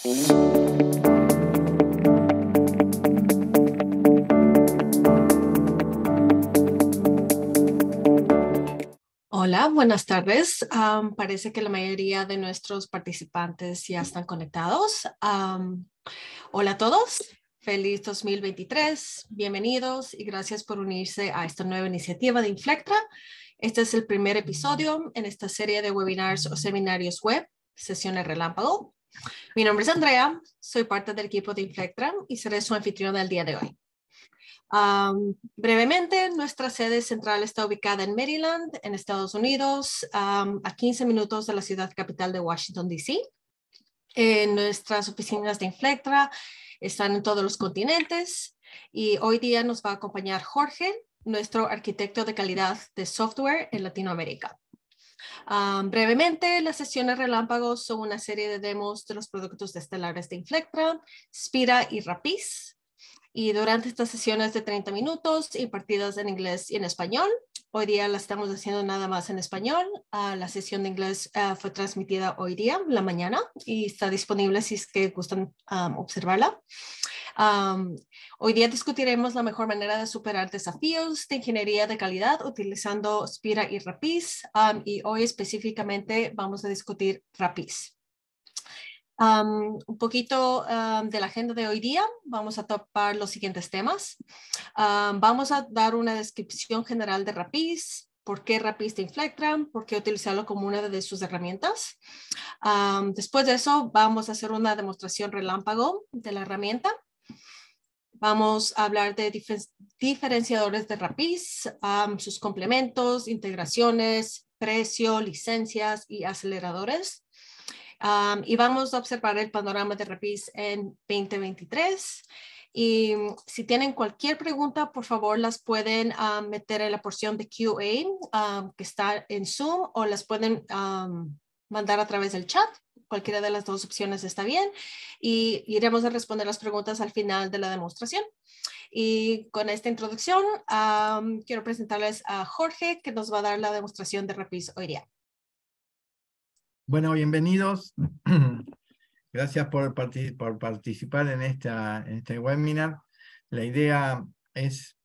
Hola, buenas tardes. Parece que la mayoría de nuestros participantes ya están conectados. Hola a todos. Feliz 2023. Bienvenidos y gracias por unirse a esta nueva iniciativa de Inflectra. Este es el primer episodio en esta serie de webinars o seminarios web, sesiones relámpago. Mi nombre es Andrea, soy parte del equipo de Inflectra y seré su anfitriona el día de hoy. Brevemente, nuestra sede central está ubicada en Maryland, en Estados Unidos, a 15 minutos de la ciudad capital de Washington, D.C. Nuestras oficinas de Inflectra están en todos los continentes y hoy día nos va a acompañar Jorge, nuestro arquitecto de calidad de software en Latinoamérica. Brevemente, las sesiones relámpagos son una serie de demos de los productos estelares de Inflectra, Spira y Rapid. Y durante estas sesiones de 30 minutos impartidas en inglés y en español, hoy día la estamos haciendo nada más en español. La sesión de inglés fue transmitida hoy día, la mañana, y está disponible si es que gustan observarla. Hoy día discutiremos la mejor manera de superar desafíos de ingeniería de calidad utilizando Spira y Rapid. Y hoy específicamente vamos a discutir Rapid. Un poquito de la agenda de hoy día, vamos a topar los siguientes temas. Vamos a dar una descripción general de Rapid, por qué Rapid de Inflectra, por qué utilizarlo como una de sus herramientas. Después de eso, vamos a hacer una demostración relámpago de la herramienta. Vamos a hablar de diferenciadores de Rapid, sus complementos, integraciones, precio, licencias y aceleradores. Y vamos a observar el panorama de Rapid en 2023. Y si tienen cualquier pregunta, por favor, las pueden meter en la porción de Q&A que está en Zoom o las pueden mandar a través del chat. Cualquiera de las dos opciones está bien. Y iremos a responder las preguntas al final de la demostración. Y con esta introducción, quiero presentarles a Jorge, que nos va a dar la demostración de Rapid hoy día. Bueno, bienvenidos. Gracias por participar en este webinar. La idea es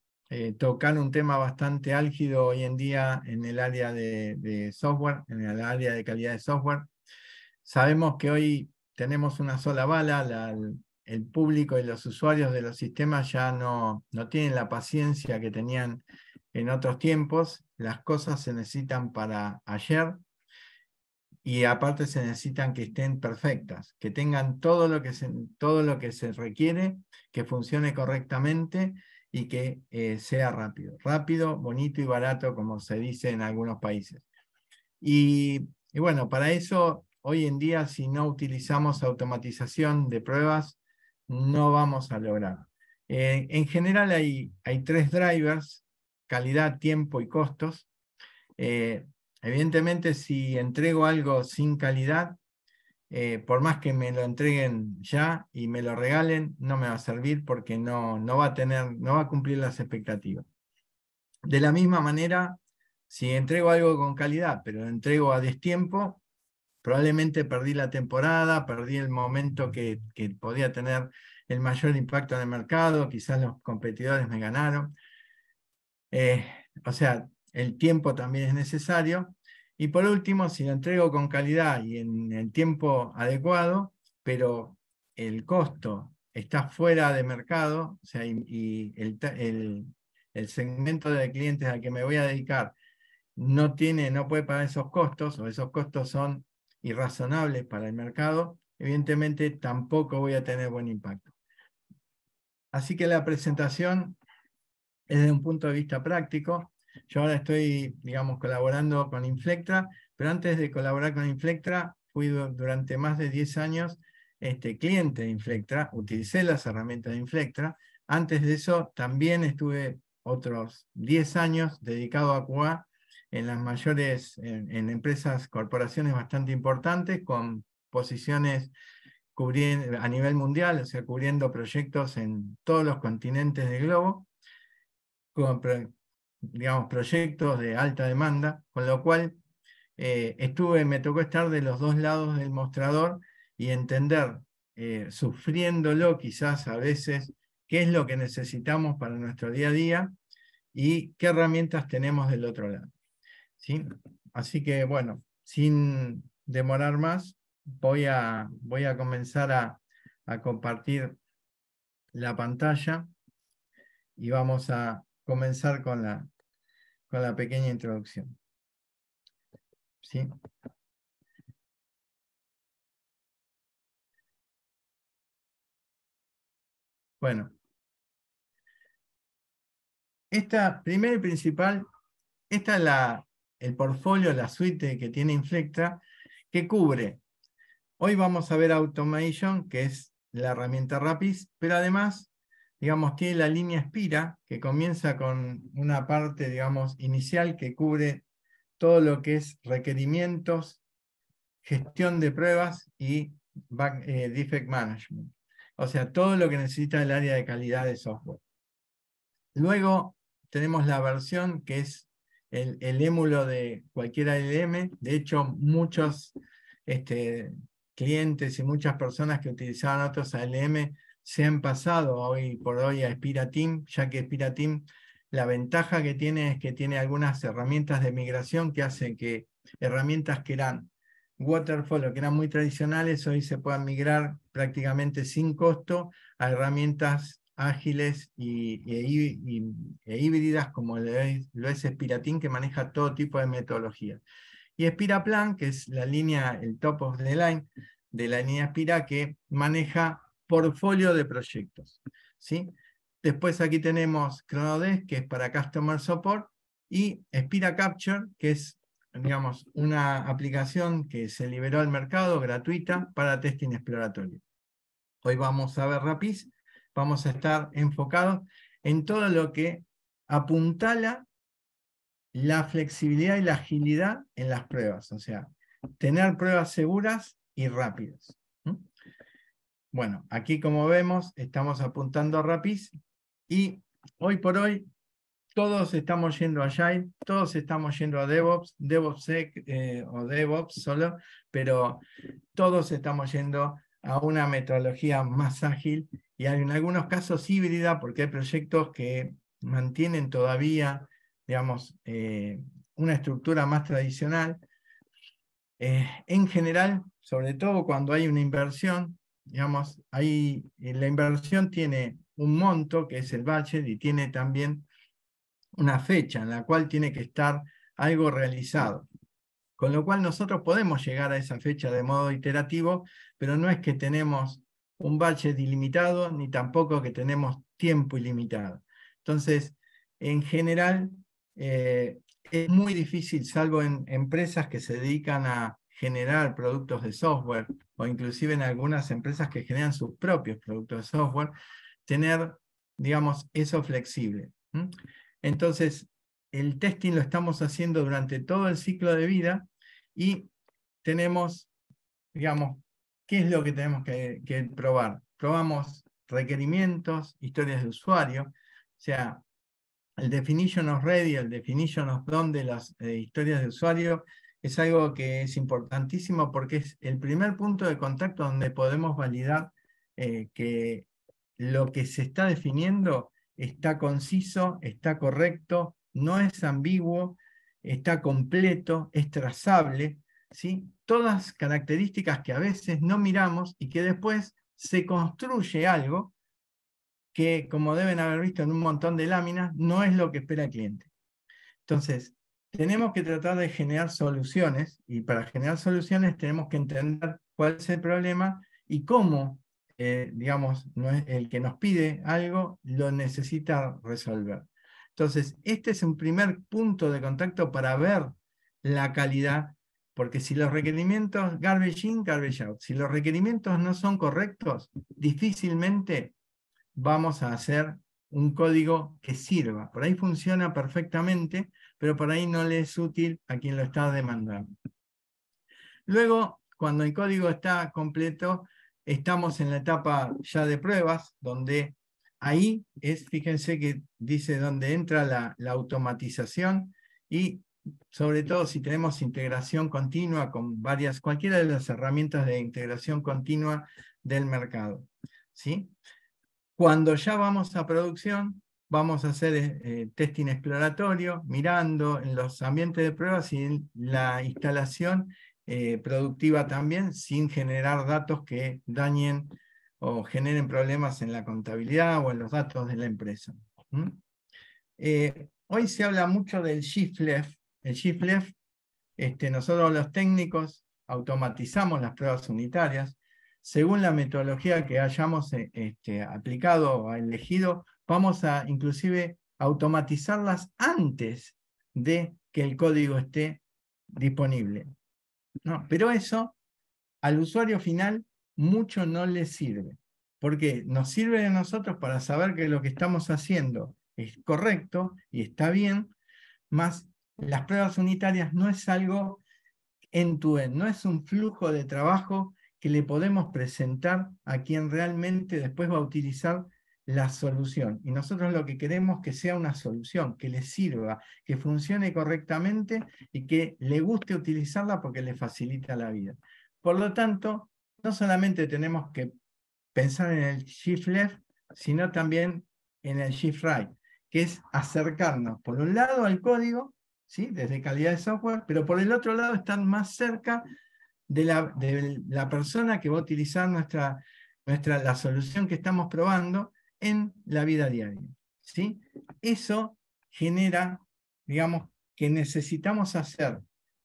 tocar un tema bastante álgido hoy en día en el área de software, en el área de calidad de software. Sabemos que hoy tenemos una sola bala, el público y los usuarios de los sistemas ya no tienen la paciencia que tenían en otros tiempos. Las cosas se necesitan para ayer. Y aparte se necesitan que estén perfectas, que tengan todo lo que se requiere, que funcione correctamente y que sea rápido. Rápido, bonito y barato, como se dice en algunos países. Y bueno, para eso, hoy en día, si no utilizamos automatización de pruebas, no vamos a lograr. En general hay tres drivers: calidad, tiempo y costos. Evidentemente, si entrego algo sin calidad, por más que me lo entreguen ya y me lo regalen, no me va a servir porque no va a cumplir las expectativas. De la misma manera, si entrego algo con calidad, pero lo entrego a destiempo, probablemente perdí la temporada, perdí el momento que podía tener el mayor impacto en el mercado, quizás los competidores me ganaron. O sea, el tiempo también es necesario. Y por último, si lo entrego con calidad y en el tiempo adecuado, pero el costo está fuera de mercado, o sea, y el segmento de clientes al que me voy a dedicar no puede pagar esos costos, o esos costos son irrazonables para el mercado, evidentemente tampoco voy a tener buen impacto. Así que la presentación es desde un punto de vista práctico. Yo ahora estoy, digamos, colaborando con Inflectra, pero antes de colaborar con Inflectra, fui durante más de 10 años cliente de Inflectra, utilicé las herramientas de Inflectra. Antes de eso, también estuve otros 10 años dedicado a QA en las mayores, en empresas, corporaciones bastante importantes, con posiciones a nivel mundial, o sea, cubriendo proyectos en todos los continentes del globo, con, digamos, proyectos de alta demanda, con lo cual me tocó estar de los dos lados del mostrador y entender sufriéndolo quizás a veces, qué es lo que necesitamos para nuestro día a día y qué herramientas tenemos del otro lado. ¿Sí? Así que bueno, sin demorar más, voy a comenzar a compartir la pantalla y vamos a comenzar con la pequeña introducción. ¿Sí? Bueno, esta primera y principal, esta es el portfolio, la suite que tiene Inflectra, que cubre. Hoy vamos a ver Automation, que es la herramienta Rapis, pero además, digamos, tiene la línea Spira, que comienza con una parte, digamos, inicial que cubre todo lo que es requerimientos, gestión de pruebas y defect management. O sea, todo lo que necesita el área de calidad de software. Luego tenemos la versión que es el émulo de cualquier ALM. De hecho, muchos clientes y muchas personas que utilizaban otros ALM se han pasado hoy por hoy a SpiraTeam, ya que SpiraTeam, la ventaja que tiene es que tiene algunas herramientas de migración que hacen que herramientas que eran waterfall o que eran muy tradicionales, hoy se puedan migrar prácticamente sin costo a herramientas ágiles e híbridas como lo es SpiraTeam, que maneja todo tipo de metodologías. Y SpiraPlan, que es la línea, el top of the line de la línea Spira, que maneja portfolio de proyectos. ¿Sí? Después aquí tenemos Chronodesk, que es para Customer Support, y Spira Capture, que es, digamos, una aplicación que se liberó al mercado gratuita para testing exploratorio. Hoy vamos a ver Rapis, vamos a estar enfocados en todo lo que apuntala la flexibilidad y la agilidad en las pruebas, o sea, tener pruebas seguras y rápidas. Bueno, aquí como vemos, estamos apuntando a Rapis y hoy por hoy todos estamos yendo a Agile, todos estamos yendo a DevOps, DevOpsSec o DevOps solo, pero todos estamos yendo a una metodología más ágil y en algunos casos híbrida, porque hay proyectos que mantienen todavía, digamos, una estructura más tradicional. En general, sobre todo cuando hay una inversión, digamos, la inversión tiene un monto, que es el budget, y tiene también una fecha en la cual tiene que estar algo realizado. Con lo cual nosotros podemos llegar a esa fecha de modo iterativo, pero no es que tenemos un budget ilimitado, ni tampoco que tenemos tiempo ilimitado. Entonces, en general, es muy difícil, salvo en empresas que se dedican a generar productos de software, o inclusive en algunas empresas que generan sus propios productos de software, tener, digamos, eso flexible. Entonces, el testing lo estamos haciendo durante todo el ciclo de vida y tenemos, digamos, ¿qué es lo que tenemos que probar? Probamos requerimientos, historias de usuario, o sea, el definition of ready, el definition of done de las historias de usuario es algo que es importantísimo porque es el primer punto de contacto donde podemos validar que lo que se está definiendo está conciso, está correcto, no es ambiguo, está completo, es trazable, ¿sí? Todas características que a veces no miramos y que después se construye algo que, como deben haber visto en un montón de láminas, no es lo que espera el cliente. Entonces, tenemos que tratar de generar soluciones, y para generar soluciones tenemos que entender cuál es el problema y cómo, digamos, el que nos pide algo lo necesita resolver. Entonces, este es un primer punto de contacto para ver la calidad, porque si los requerimientos, garbage in, garbage out, si los requerimientos no son correctos, difícilmente vamos a hacer un código que sirva. Por ahí funciona perfectamente, pero por ahí no le es útil a quien lo está demandando. Luego, cuando el código está completo, estamos en la etapa ya de pruebas, donde ahí es, fíjense que dice donde entra la automatización y sobre todo si tenemos integración continua con cualquiera de las herramientas de integración continua del mercado, ¿sí? Cuando ya vamos a producción, vamos a hacer testing exploratorio, mirando en los ambientes de pruebas y en la instalación productiva también, sin generar datos que dañen o generen problemas en la contabilidad o en los datos de la empresa. Hoy se habla mucho del Shift Left. El Shift Left, nosotros los técnicos automatizamos las pruebas unitarias. Según la metodología que hayamos aplicado o elegido, vamos a inclusive automatizarlas antes de que el código esté disponible. No, pero eso al usuario final mucho no le sirve, porque nos sirve a nosotros para saber que lo que estamos haciendo es correcto y está bien, más las pruebas unitarias no es algo end-to-end, no es un flujo de trabajo que le podemos presentar a quien realmente después va a utilizar la solución. Y nosotros lo que queremos es que sea una solución, que le sirva, que funcione correctamente y que le guste utilizarla porque le facilita la vida. Por lo tanto, no solamente tenemos que pensar en el Shift Left, sino también en el Shift Right, que es acercarnos, por un lado, al código, ¿sí? Desde calidad de software, pero por el otro lado estar más cerca de la persona que va a utilizar la solución que estamos probando en la vida diaria, ¿sí? Eso genera, digamos, que necesitamos hacer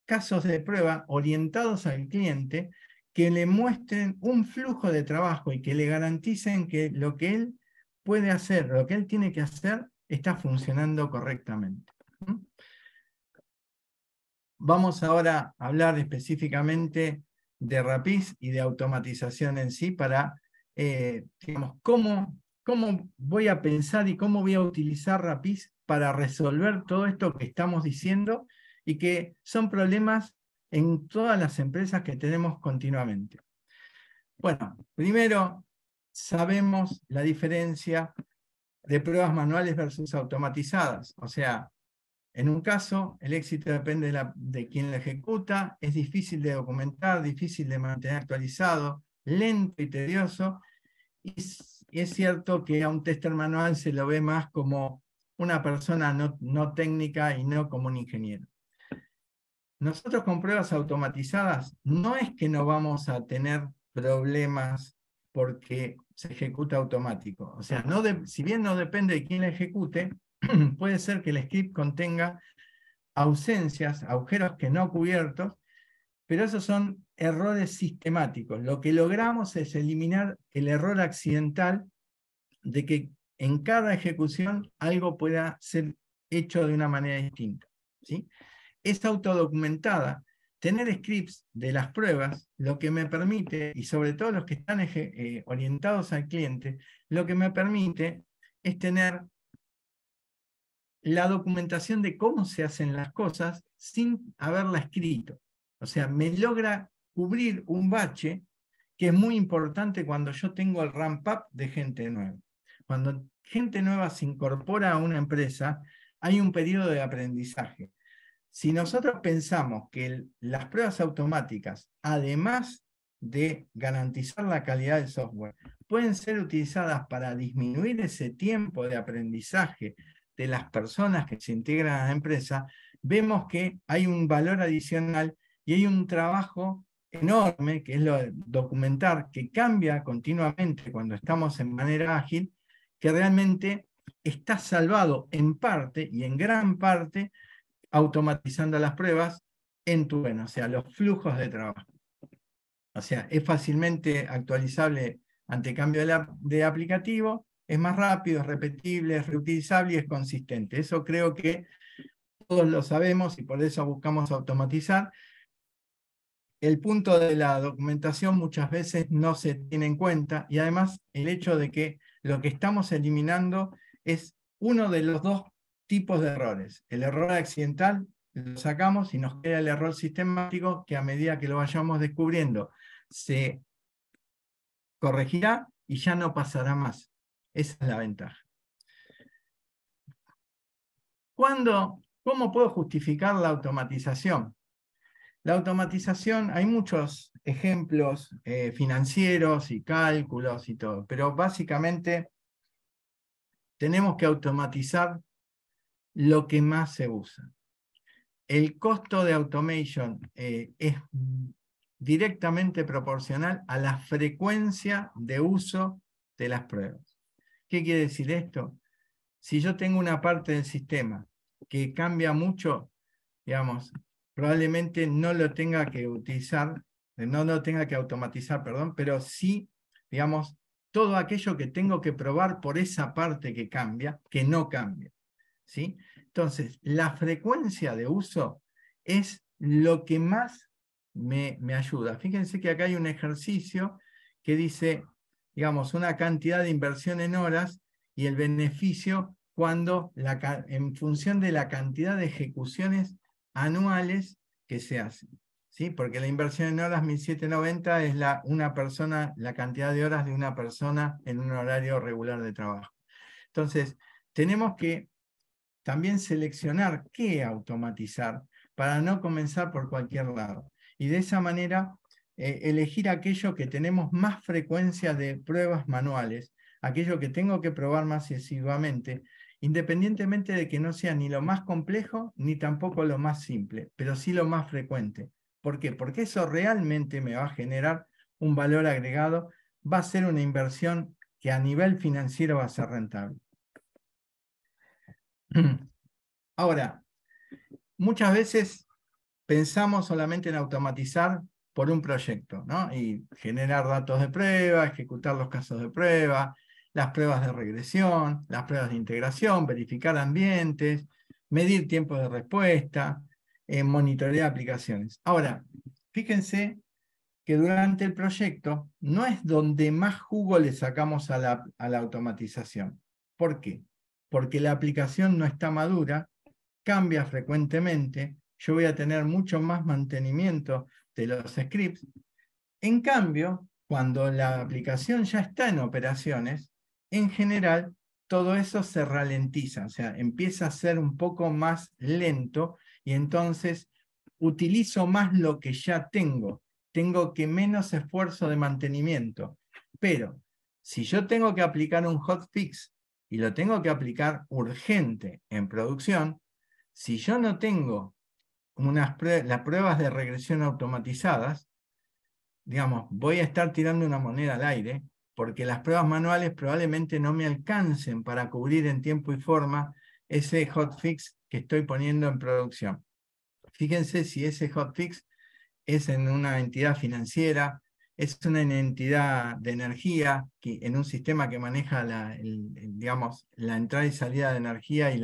casos de prueba orientados al cliente que le muestren un flujo de trabajo y que le garanticen que lo que él puede hacer, lo que él tiene que hacer, está funcionando correctamente. Vamos ahora a hablar específicamente de RAPIS y de automatización en sí para, digamos, cómo voy a pensar y cómo voy a utilizar RAPIS para resolver todo esto que estamos diciendo y que son problemas en todas las empresas que tenemos continuamente. Bueno, primero sabemos la diferencia de pruebas manuales versus automatizadas. O sea, en un caso, el éxito depende de quién lo ejecuta, es difícil de documentar, difícil de mantener actualizado, lento y tedioso, y es cierto que a un tester manual se lo ve más como una persona no técnica y no como un ingeniero. Nosotros con pruebas automatizadas no es que no vamos a tener problemas porque se ejecuta automático. O sea, si bien no depende de quién la ejecute, puede ser que el script contenga ausencias, agujeros que no cubiertos, pero esos son errores sistemáticos. Lo que logramos es eliminar el error accidental de que en cada ejecución algo pueda ser hecho de una manera distinta, ¿sí? Es autodocumentada. Tener scripts de las pruebas, lo que me permite, y sobre todo los que están orientados al cliente, lo que me permite es tener la documentación de cómo se hacen las cosas sin haberla escrito. O sea, me logra cubrir un bache que es muy importante cuando yo tengo el ramp-up de gente nueva. Cuando gente nueva se incorpora a una empresa, hay un periodo de aprendizaje. Si nosotros pensamos que las pruebas automáticas, además de garantizar la calidad del software, pueden ser utilizadas para disminuir ese tiempo de aprendizaje de las personas que se integran a la empresa, vemos que hay un valor adicional y hay un trabajo enorme, que es lo de documentar, que cambia continuamente cuando estamos en manera ágil, que realmente está salvado en parte y en gran parte automatizando las pruebas end-to-end, o sea, los flujos de trabajo. O sea, es fácilmente actualizable ante cambio de aplicativo, es más rápido, es repetible, es reutilizable y es consistente. Eso creo que todos lo sabemos y por eso buscamos automatizar. El punto de la documentación muchas veces no se tiene en cuenta y además el hecho de que lo que estamos eliminando es uno de los dos tipos de errores. El error accidental lo sacamos y nos queda el error sistemático que a medida que lo vayamos descubriendo se corregirá y ya no pasará más. Esa es la ventaja. ¿Cómo puedo justificar la automatización? La automatización, hay muchos ejemplos financieros y cálculos y todo, pero básicamente tenemos que automatizar lo que más se usa. El costo de automation es directamente proporcional a la frecuencia de uso de las pruebas. ¿Qué quiere decir esto? Si yo tengo una parte del sistema que cambia mucho, digamos, probablemente no lo tenga que utilizar, no lo tenga que automatizar, perdón, pero sí, digamos, todo aquello que tengo que probar por esa parte que cambia, que no cambia, ¿sí? Entonces, la frecuencia de uso es lo que más me ayuda. Fíjense que acá hay un ejercicio que dice, digamos, una cantidad de inversión en horas y el beneficio cuando en función de la cantidad de ejecuciones anuales que se hacen, ¿sí? Porque la inversión en horas 1790 es una persona, la cantidad de horas de una persona en un horario regular de trabajo. Entonces, tenemos que también seleccionar qué automatizar para no comenzar por cualquier lado. Y de esa manera, elegir aquello que tenemos más frecuencia de pruebas manuales, aquello que tengo que probar más asiduamente, independientemente de que no sea ni lo más complejo ni tampoco lo más simple, pero sí lo más frecuente. ¿Por qué? Porque eso realmente me va a generar un valor agregado, va a ser una inversión que a nivel financiero va a ser rentable. Ahora, muchas veces pensamos solamente en automatizar por un proyecto, ¿no? Y generar datos de prueba, ejecutar los casos de prueba, las pruebas de regresión, las pruebas de integración, verificar ambientes, medir tiempos de respuesta, monitorear aplicaciones. Ahora, fíjense que durante el proyecto no es donde más jugo le sacamos a la automatización. ¿Por qué? Porque la aplicación no está madura, cambia frecuentemente, yo voy a tener mucho más mantenimiento de los scripts. En cambio, cuando la aplicación ya está en operaciones, en general todo eso se ralentiza, o sea, empieza a ser un poco más lento y entonces utilizo más lo que ya tengo. Tengo que menos esfuerzo de mantenimiento. Pero si yo tengo que aplicar un hotfix y lo tengo que aplicar urgente en producción, si yo no tengo las pruebas de regresión automatizadas, digamos, voy a estar tirando una moneda al aire, porque las pruebas manuales probablemente no me alcancen para cubrir en tiempo y forma ese hotfix que estoy poniendo en producción. Fíjense si ese hotfix es en una entidad financiera, es una entidad de energía, en un sistema que maneja digamos, la entrada y salida de energía y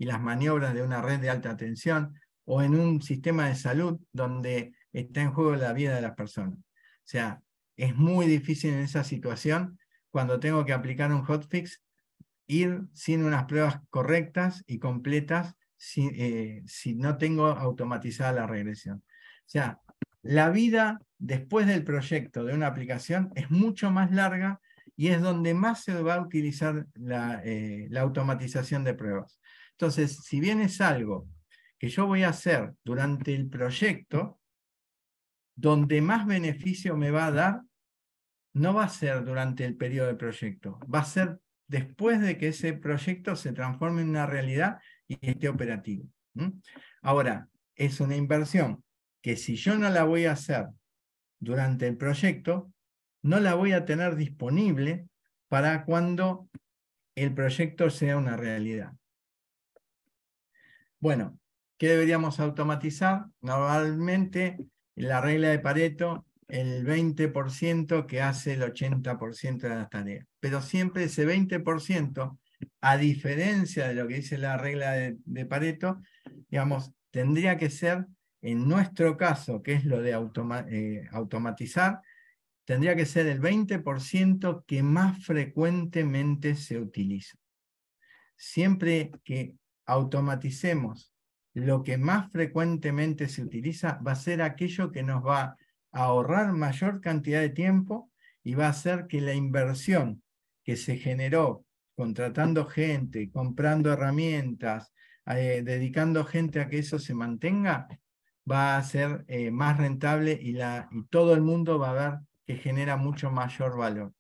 las maniobras de una red de alta tensión, o en un sistema de salud donde está en juego la vida de las personas. O sea, es muy difícil en esa situación, cuando tengo que aplicar un hotfix, ir sin unas pruebas correctas y completas si no tengo automatizada la regresión. O sea, la vida después del proyecto de una aplicación es mucho más larga y es donde más se va a utilizar la automatización de pruebas. Entonces, si bien es algo que yo voy a hacer durante el proyecto, donde más beneficio me va a dar, no va a ser durante el periodo de proyecto, va a ser después de que ese proyecto se transforme en una realidad y esté operativo. Ahora, es una inversión que si yo no la voy a hacer durante el proyecto, no la voy a tener disponible para cuando el proyecto sea una realidad. Bueno, ¿qué deberíamos automatizar? Normalmente, la regla de Pareto, el 20% que hace el 80% de las tareas. Pero siempre ese 20%, a diferencia de lo que dice la regla de Pareto, digamos, tendría que ser, en nuestro caso, que es lo de automatizar, tendría que ser el 20% que más frecuentemente se utiliza. Siempre que automaticemos lo que más frecuentemente se utiliza, va a ser aquello que nos va a ahorrar mayor cantidad de tiempo y va a hacer que la inversión que se generó contratando gente, comprando herramientas, dedicando gente a que eso se mantenga, va a ser más rentable y todo el mundo va a ver que genera mucho mayor valor.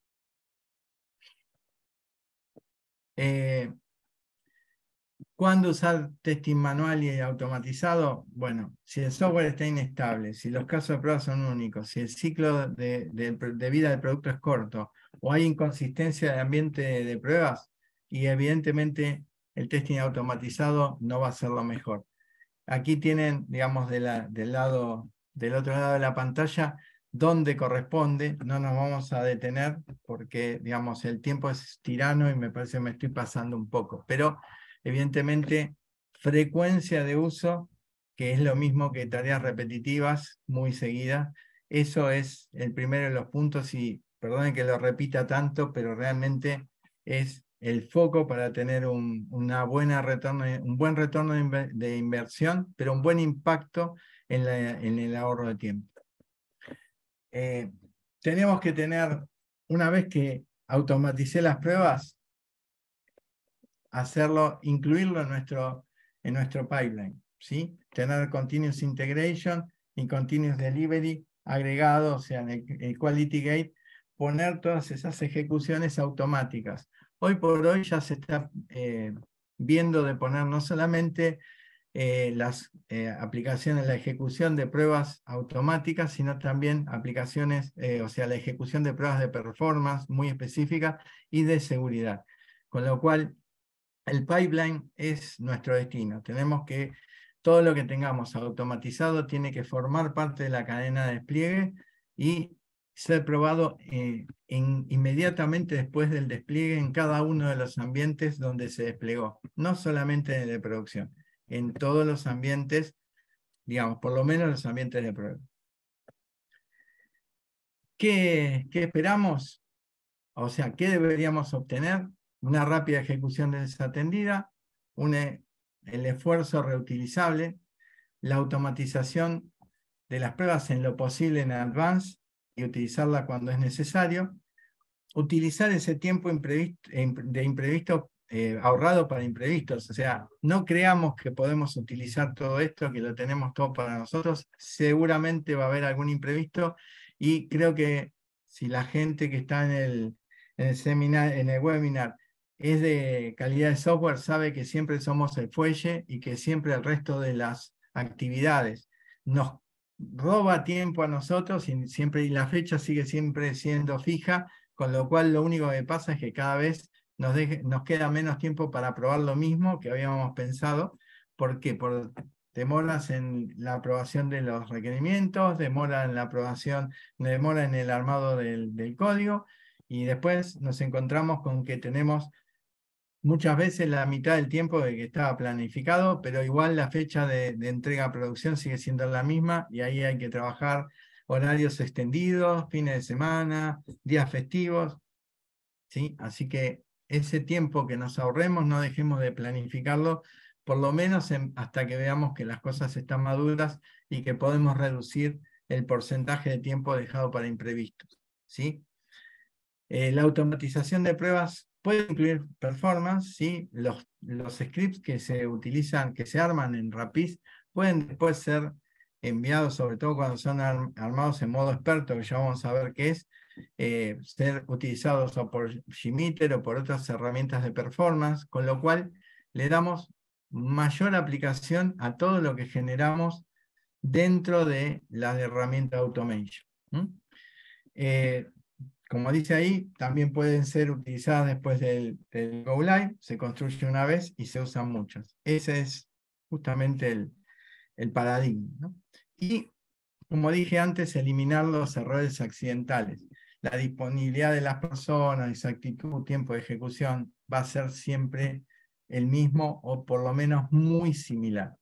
¿Cuándo usar testing manual y automatizado? Bueno, si el software está inestable, si los casos de prueba son únicos, si el ciclo de vida del producto es corto, o hay inconsistencia de ambiente de pruebas, y evidentemente el testing automatizado no va a ser lo mejor. Aquí tienen, digamos, del otro lado de la pantalla, dónde corresponde. No nos vamos a detener porque, digamos, el tiempo es tirano y me parece que me estoy pasando un poco. Pero, evidentemente, frecuencia de uso, que es lo mismo que tareas repetitivas muy seguidas. Eso es el primero de los puntos y, perdonen que lo repita tanto, pero realmente es el foco para tener un buen retorno de inversión, pero un buen impacto en el ahorro de tiempo. Tenemos que tener, una vez que automaticé las pruebas, incluirlo en nuestro pipeline, ¿sí? Tener continuous integration y continuous delivery agregado, o sea, en el quality gate, poner todas esas ejecuciones automáticas. Hoy por hoy ya se está viendo de poner no solamente las aplicaciones, la ejecución de pruebas automáticas, sino también aplicaciones, o sea, la ejecución de pruebas de performance muy específicas y de seguridad. Con lo cual, el pipeline es nuestro destino. Tenemos que, todo lo que tengamos automatizado tiene que formar parte de la cadena de despliegue y ser probado inmediatamente después del despliegue en cada uno de los ambientes donde se desplegó. No solamente en el de producción, en todos los ambientes, digamos, por lo menos los ambientes de prueba. ¿Qué esperamos? O sea, ¿qué deberíamos obtener? Una rápida ejecución desatendida, el esfuerzo reutilizable, la automatización de las pruebas en lo posible en advance y utilizarla cuando es necesario, utilizar ese tiempo de imprevisto ahorrado para imprevistos. O sea, no creamos que podemos utilizar todo esto, que lo tenemos todo para nosotros. Seguramente va a haber algún imprevisto y creo que si la gente que está en el webinar es de calidad de software, sabe que siempre somos el fuelle y que siempre el resto de las actividades nos roba tiempo a nosotros y la fecha sigue siempre siendo fija, con lo cual lo único que pasa es que cada vez nos queda menos tiempo para probar lo mismo que habíamos pensado. ¿Por qué? Por demoras en la aprobación de los requerimientos, demora en el armado del código, y después nos encontramos con que tenemos muchas veces la mitad del tiempo de que estaba planificado, pero igual la fecha de entrega a producción sigue siendo la misma y ahí hay que trabajar horarios extendidos, fines de semana, días festivos, ¿sí? Así que ese tiempo que nos ahorremos no dejemos de planificarlo, por lo menos hasta que veamos que las cosas están maduras y que podemos reducir el porcentaje de tiempo dejado para imprevistos, ¿sí? La automatización de pruebas puede incluir performance, ¿sí? Los scripts que se utilizan, que se arman en Rapid, pueden después ser enviados, sobre todo cuando son armados en modo experto, que ya vamos a ver qué es, ser utilizados o por Gmeter o por otras herramientas de performance, con lo cual le damos mayor aplicación a todo lo que generamos dentro de la herramienta Automation. Como dice ahí, también pueden ser utilizadas después del Go Live, se construye una vez y se usan muchas. Ese es justamente el paradigma, ¿no? Y, como dije antes, eliminar los errores accidentales. La disponibilidad de las personas, exactitud, tiempo de ejecución, va a ser siempre el mismo o por lo menos muy similar.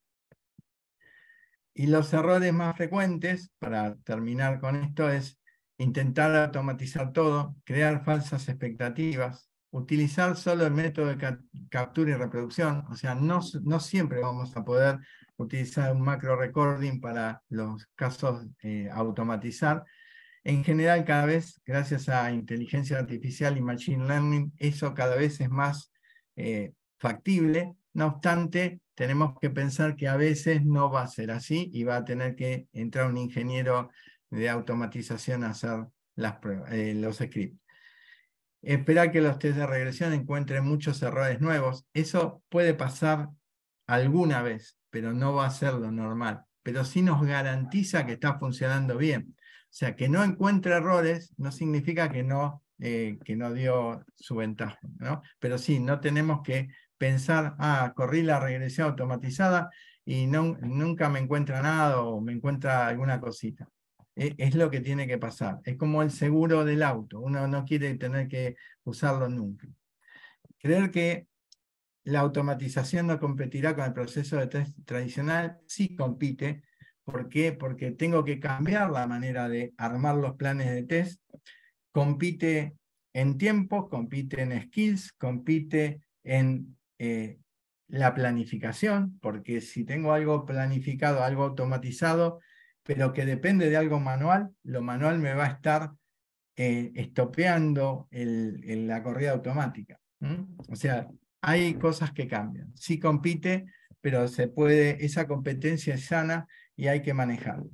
Y los errores más frecuentes, para terminar con esto, es intentar automatizar todo, crear falsas expectativas, utilizar solo el método de captura y reproducción. O sea, no siempre vamos a poder utilizar un macro recording para los casos automatizar. En general, cada vez, gracias a inteligencia artificial y machine learning, eso cada vez es más factible. No obstante, tenemos que pensar que a veces no va a ser así y va a tener que entrar un ingeniero de automatización a hacer las pruebas, los scripts. Esperar que los test de regresión encuentren muchos errores nuevos. Eso puede pasar alguna vez, pero no va a ser lo normal. Pero sí nos garantiza que está funcionando bien. O sea, que no encuentre errores no significa que no dio su ventaja, ¿no? Pero sí, no tenemos que pensar, corrí la regresión automatizada y nunca me encuentra nada o me encuentra alguna cosita. Es lo que tiene que pasar. Es como el seguro del auto. Uno no quiere tener que usarlo nunca. Creer que la automatización no competirá con el proceso de test tradicional, sí compite. ¿Por qué? Porque tengo que cambiar la manera de armar los planes de test. Compite en tiempo, compite en skills, compite en la planificación, porque si tengo algo planificado, algo automatizado, pero que depende de algo manual, lo manual me va a estar estopeando la corrida automática. O sea, hay cosas que cambian. Sí compite, pero esa competencia es sana y hay que manejarla.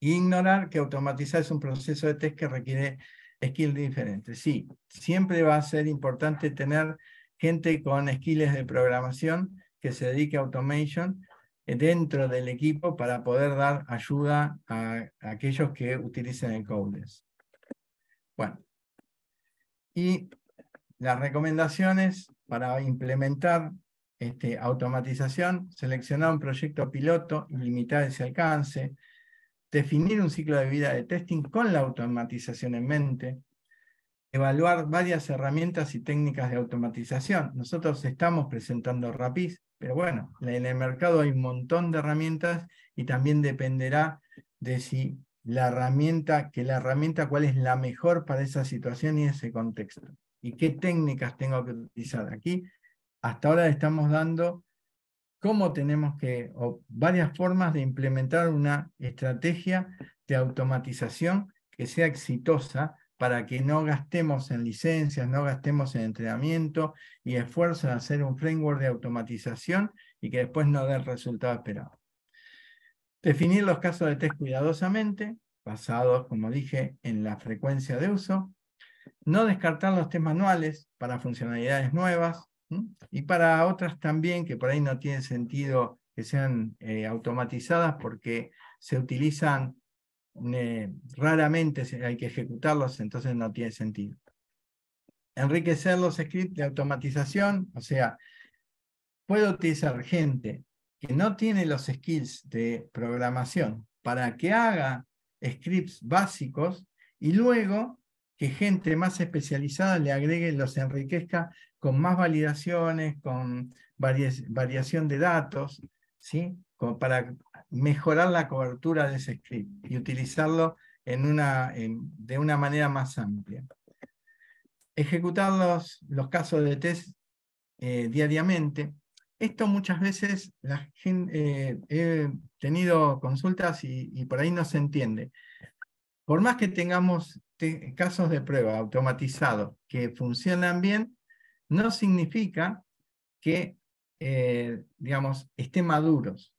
Ignorar que automatizar es un proceso de test que requiere skills diferentes. Sí, siempre va a ser importante tener gente con skills de programación que se dedique a automation dentro del equipo para poder dar ayuda a aquellos que utilicen el Codeless. Bueno, y las recomendaciones para implementar automatización: seleccionar un proyecto piloto y limitar ese alcance, definir un ciclo de vida de testing con la automatización en mente, evaluar varias herramientas y técnicas de automatización. Nosotros estamos presentando Rapid, pero bueno, en el mercado hay un montón de herramientas y también dependerá de si la herramienta, cuál es la mejor para esa situación y ese contexto. Y qué técnicas tengo que utilizar. Aquí, hasta ahora estamos dando cómo tenemos o varias formas de implementar una estrategia de automatización que sea exitosa para que no gastemos en licencias, no gastemos en entrenamiento y esfuerzo en hacer un framework de automatización y que después no dé el resultado esperado. Definir los casos de test cuidadosamente, basados, como dije, en la frecuencia de uso. No descartar los test manuales para funcionalidades nuevas, y para otras también que por ahí no tiene sentido que sean automatizadas porque se utilizan raramente, hay que ejecutarlos, entonces no tiene sentido. Enriquecer los scripts de automatización, o sea, puedo utilizar gente que no tiene los skills de programación para que haga scripts básicos y luego que gente más especializada le agregue, los enriquezca con más validaciones, con variación de datos, ¿sí? Como para mejorar la cobertura de ese script y utilizarlo de una manera más amplia. Ejecutar los casos de test diariamente. Esto muchas veces he tenido consultas y por ahí no se entiende. Por más que tengamos casos de prueba automatizados que funcionan bien, no significa que digamos, estén maduros.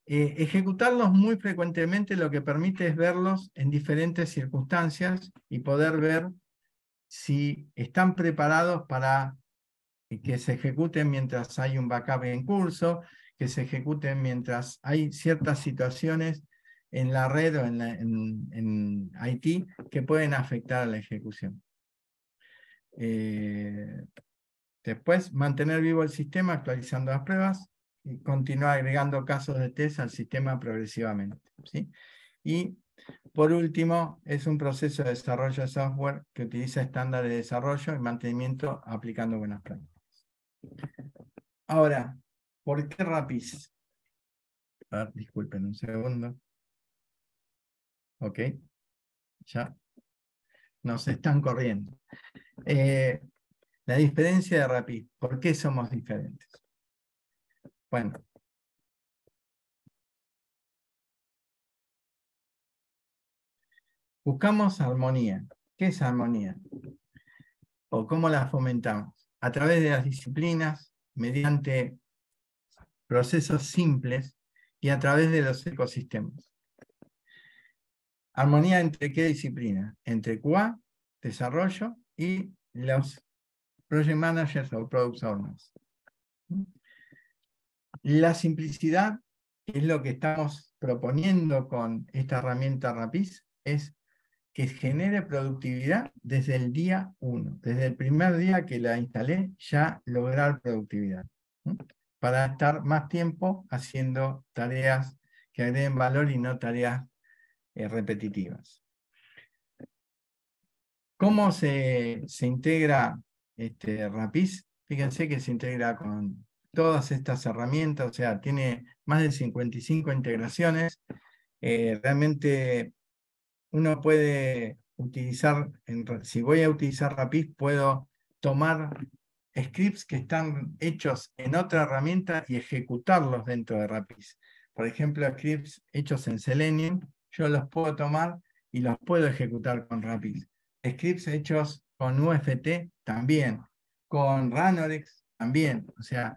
Ejecutarlos muy frecuentemente lo que permite es verlos en diferentes circunstancias y poder ver si están preparados para que se ejecuten mientras hay un backup en curso, que se ejecuten mientras hay ciertas situaciones en la red o en IT que pueden afectar a la ejecución. Después, mantener vivo el sistema actualizando las pruebas y continuar agregando casos de test al sistema progresivamente, ¿sí? Y por último, es un proceso de desarrollo de software que utiliza estándares de desarrollo y mantenimiento aplicando buenas prácticas. Ahora, ¿por qué Rapid? Disculpen un segundo. Ok, ya nos están corriendo. La diferencia de Rapid, ¿por qué somos diferentes? Bueno, buscamos armonía. ¿Qué es armonía? ¿O cómo la fomentamos? A través de las disciplinas, mediante procesos simples y a través de los ecosistemas. Armonía entre qué disciplina? Entre QA, desarrollo y los project managers o product owners. La simplicidad, que es lo que estamos proponiendo con esta herramienta Rapid, es que genere productividad desde el día 1. Desde el primer día que la instalé, ya lograr productividad. Para estar más tiempo haciendo tareas que agreguen valor y no tareas repetitivas. ¿Cómo se integra Rapid? Fíjense que se integra con todas estas herramientas, o sea, tiene más de 55 integraciones. Realmente uno puede utilizar, si voy a utilizar Rapid, puedo tomar scripts que están hechos en otra herramienta y ejecutarlos dentro de Rapid. Por ejemplo, scripts hechos en Selenium, yo los puedo tomar y los puedo ejecutar con Rapid. Scripts hechos con UFT también, con Ranorex también. O sea,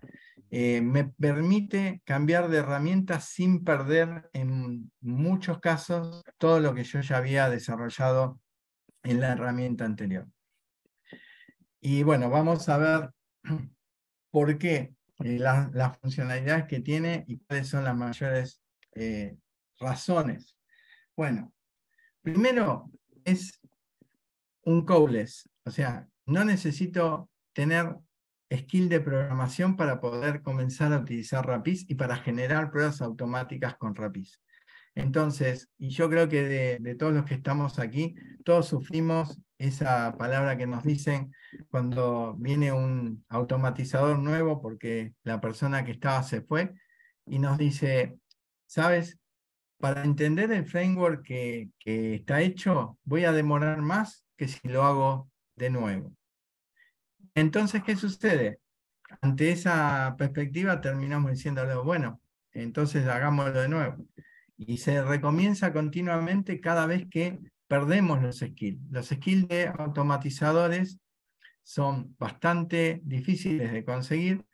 me permite cambiar de herramienta sin perder en muchos casos todo lo que yo ya había desarrollado en la herramienta anterior. Y bueno, vamos a ver por qué las funcionalidades que tiene y cuáles son las mayores razones. Bueno, primero es un codeless, o sea, no necesito tener skill de programación para poder comenzar a utilizar Rapid y para generar pruebas automáticas con Rapid. Entonces, y yo creo que de todos los que estamos aquí, todos sufrimos esa palabra que nos dicen cuando viene un automatizador nuevo porque la persona que estaba se fue y nos dice, ¿sabes? Para entender el framework que está hecho, voy a demorar más que si lo hago de nuevo. Entonces, ¿qué sucede? Ante esa perspectiva terminamos diciéndole, bueno, entonces hagámoslo de nuevo. Y se recomienza continuamente cada vez que perdemos los skills. Los skills de automatizadores son bastante difíciles de conseguir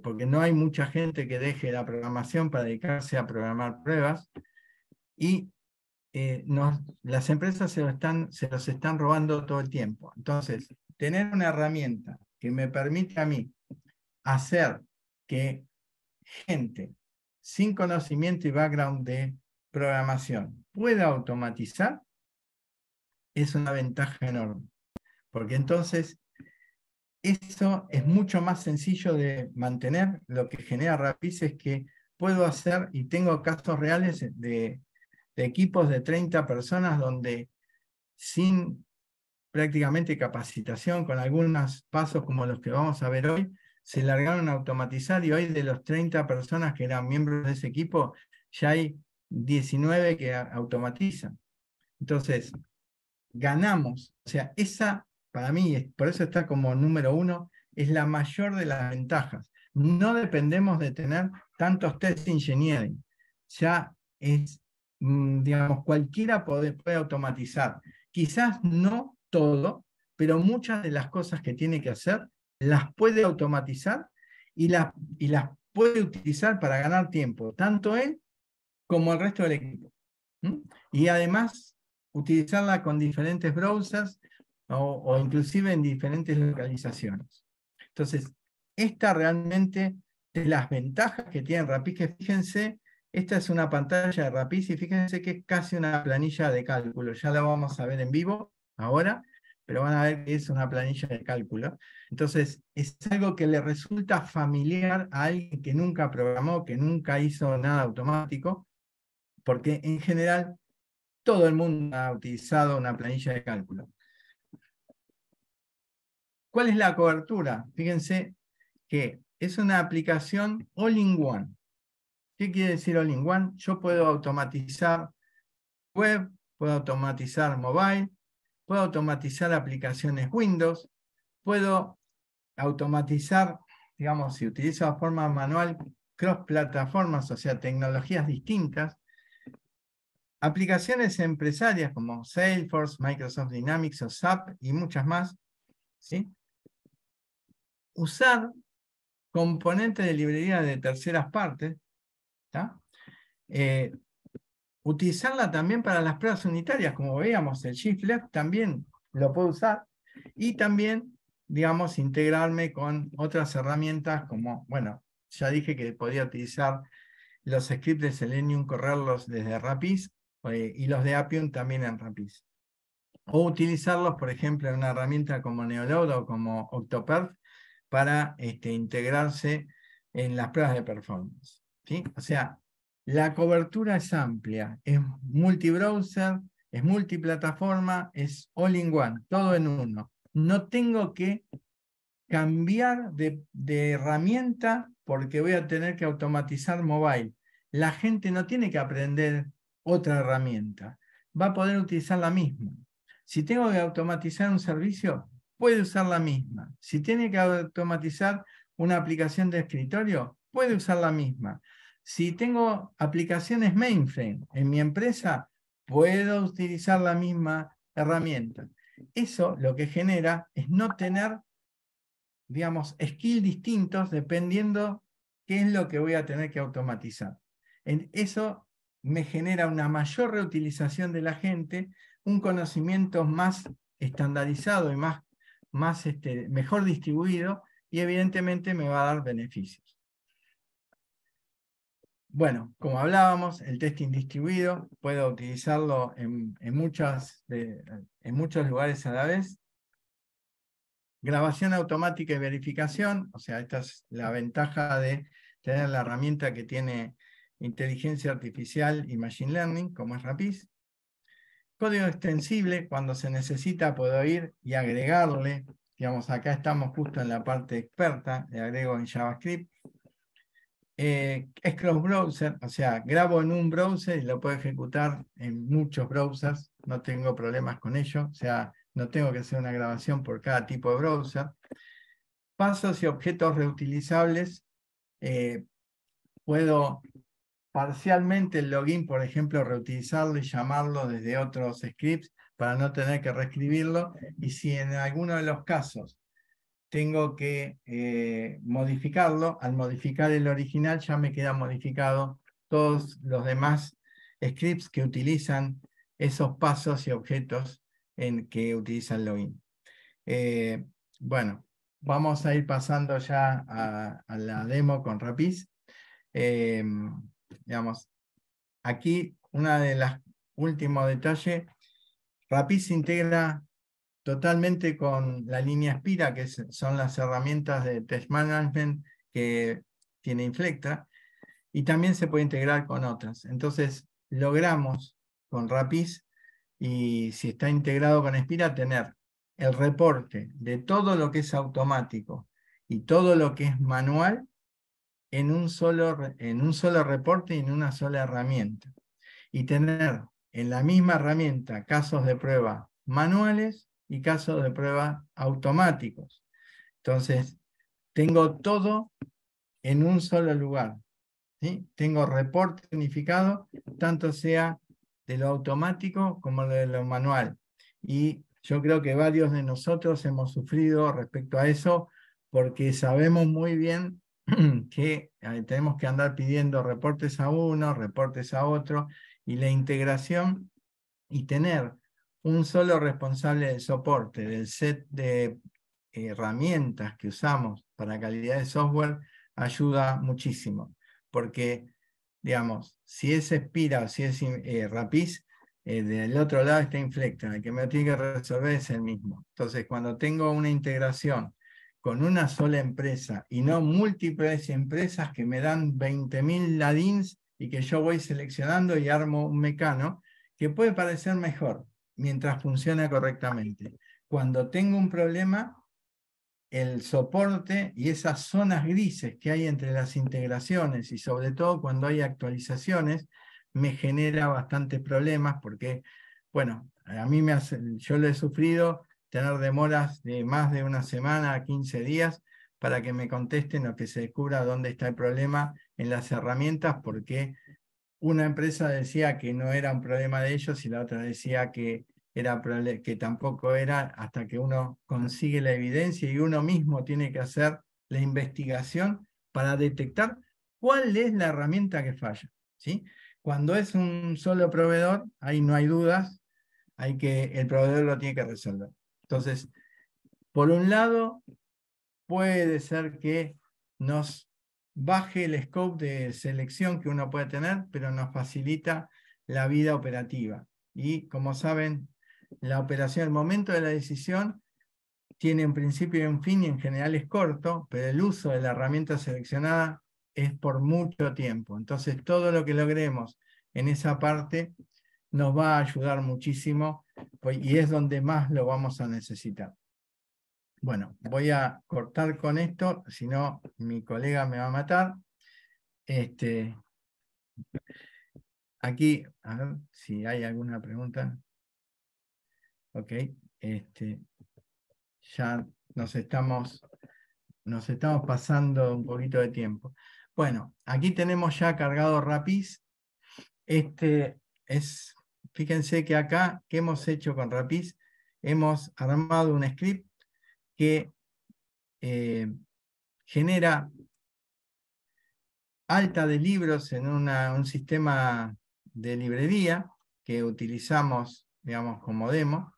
porque no hay mucha gente que deje la programación para dedicarse a programar pruebas y las empresas se los están robando todo el tiempo. Entonces, tener una herramienta que me permite a mí hacer que gente sin conocimiento y background de programación pueda automatizar es una ventaja enorme. Porque entonces eso es mucho más sencillo de mantener. Lo que genera Rapid es que puedo hacer, y tengo casos reales de equipos de 30 personas donde sin prácticamente capacitación, con algunos pasos como los que vamos a ver hoy, se largaron a automatizar y hoy de los 30 personas que eran miembros de ese equipo, ya hay 19 que automatizan. Entonces, ganamos. O sea, esa, para mí, por eso está como número 1, es la mayor de las ventajas. No dependemos de tener tantos test engineering. Ya es, digamos, cualquiera puede automatizar. Quizás no todo, pero muchas de las cosas que tiene que hacer las puede automatizar y las puede utilizar para ganar tiempo, tanto él como el resto del equipo. Y además, utilizarla con diferentes browsers o inclusive en diferentes localizaciones. Entonces, esta realmente es las ventajas que tiene Rapid, que fíjense, esta es una pantalla de Rapid y fíjense que es casi una planilla de cálculo. Ya la vamos a ver en vivo ahora, pero van a ver que es una planilla de cálculo. Entonces, es algo que le resulta familiar a alguien que nunca programó, que nunca hizo nada automático, porque en general todo el mundo ha utilizado una planilla de cálculo. ¿Cuál es la cobertura? Fíjense que es una aplicación all-in-one. ¿Qué quiere decir all-in-one? Yo puedo automatizar web, puedo automatizar mobile, puedo automatizar aplicaciones Windows, puedo automatizar, digamos, si utilizo de forma manual, cross-plataformas, o sea, tecnologías distintas, aplicaciones empresarias como Salesforce, Microsoft Dynamics o SAP y muchas más, ¿sí? Usar componentes de librería de terceras partes, ¿tá? Utilizarla también para las pruebas unitarias, como veíamos, el Shift Left también lo puedo usar, y también, digamos, integrarme con otras herramientas como, bueno, ya dije que podía utilizar los scripts de Selenium, correrlos desde Rapid, y los de Appium también en Rapid. O utilizarlos, por ejemplo, en una herramienta como Neoload o como Octoperf para integrarse en las pruebas de performance, ¿sí? O sea, la cobertura es amplia, es multibrowser, es multiplataforma, es all-in-one, todo en uno. No tengo que cambiar de herramienta porque voy a tener que automatizar mobile. La gente no tiene que aprender otra herramienta, va a poder utilizar la misma. Si tengo que automatizar un servicio, puede usar la misma. Si tiene que automatizar una aplicación de escritorio, puede usar la misma. Si tengo aplicaciones mainframe en mi empresa, puedo utilizar la misma herramienta. Eso lo que genera es no tener, digamos, skills distintos dependiendo qué es lo que voy a tener que automatizar. Eso me genera una mayor reutilización de la gente, un conocimiento más estandarizado y mejor distribuido, y evidentemente me va a dar beneficios. Bueno, como hablábamos, el testing distribuido, puedo utilizarlo en muchos lugares a la vez. Grabación automática y verificación, o sea, esta es la ventaja de tener la herramienta que tiene inteligencia artificial y machine learning, como es Rapid. Código extensible, cuando se necesita puedo ir y agregarle, digamos, acá estamos justo en la parte experta, le agrego en JavaScript. Es cross-browser, o sea, grabo en un browser y lo puedo ejecutar en muchos browsers, no tengo problemas con ello, o sea, no tengo que hacer una grabación por cada tipo de browser. Pasos y objetos reutilizables, puedo parcialmente el login, por ejemplo, reutilizarlo y llamarlo desde otros scripts para no tener que reescribirlo, y si en alguno de los casos tengo que modificarlo, al modificar el original ya me queda modificado todos los demás scripts que utilizan esos pasos y objetos en que utiliza el login. Bueno, vamos a ir pasando ya a la demo con Rapid. Digamos, aquí una de las últimos detalles, Rapid se integra totalmente con la línea Spira, que son las herramientas de test management que tiene Inflectra, y también se puede integrar con otras. Entonces, logramos con Rapid, y si está integrado con Spira, tener el reporte de todo lo que es automático y todo lo que es manual en un solo reporte y en una sola herramienta. Y tener en la misma herramienta casos de prueba manuales y casos de prueba automáticos. Entonces, tengo todo en un solo lugar, ¿sí? Tengo reporte unificado, tanto sea de lo automático como de lo manual. Y yo creo que varios de nosotros hemos sufrido respecto a eso, porque sabemos muy bien que tenemos que andar pidiendo reportes a uno, reportes a otro, y la integración y tener un solo responsable de soporte del set de herramientas que usamos para calidad de software ayuda muchísimo, porque, digamos, si es Spira o si es Rapid, del otro lado está Inflectra, el que me tiene que resolver es el mismo. Entonces, cuando tengo una integración con una sola empresa y no múltiples empresas que me dan 20.000 ladins y que yo voy seleccionando y armo un mecano que puede parecer mejor mientras funciona correctamente. Cuando tengo un problema, el soporte y esas zonas grises que hay entre las integraciones, y sobre todo cuando hay actualizaciones, me genera bastantes problemas porque, bueno, a mí yo lo he sufrido, tener demoras de más de una semana a 15 días para que me contesten o que se descubra dónde está el problema en las herramientas, porque una empresa decía que no era un problema de ellos y la otra decía que tampoco era, hasta que uno consigue la evidencia y uno mismo tiene que hacer la investigación para detectar cuál es la herramienta que falla, ¿sí? Cuando es un solo proveedor, ahí no hay dudas, el proveedor lo tiene que resolver. Entonces, por un lado, puede ser que nos baje el scope de selección que uno puede tener, pero nos facilita la vida operativa. Y como saben, la operación, el momento de la decisión, tiene un principio y un fin y en general es corto, pero el uso de la herramienta seleccionada es por mucho tiempo. Entonces todo lo que logremos en esa parte nos va a ayudar muchísimo y es donde más lo vamos a necesitar. Bueno, voy a cortar con esto, si no mi colega me va a matar. Aquí, a ver si hay alguna pregunta. Ok, ya nos estamos pasando un poquito de tiempo. Bueno, aquí tenemos ya cargado Rapid. Fíjense que acá, ¿qué hemos hecho con Rapid? Hemos armado un script que genera alta de libros en un sistema de librería que utilizamos, digamos, como demo.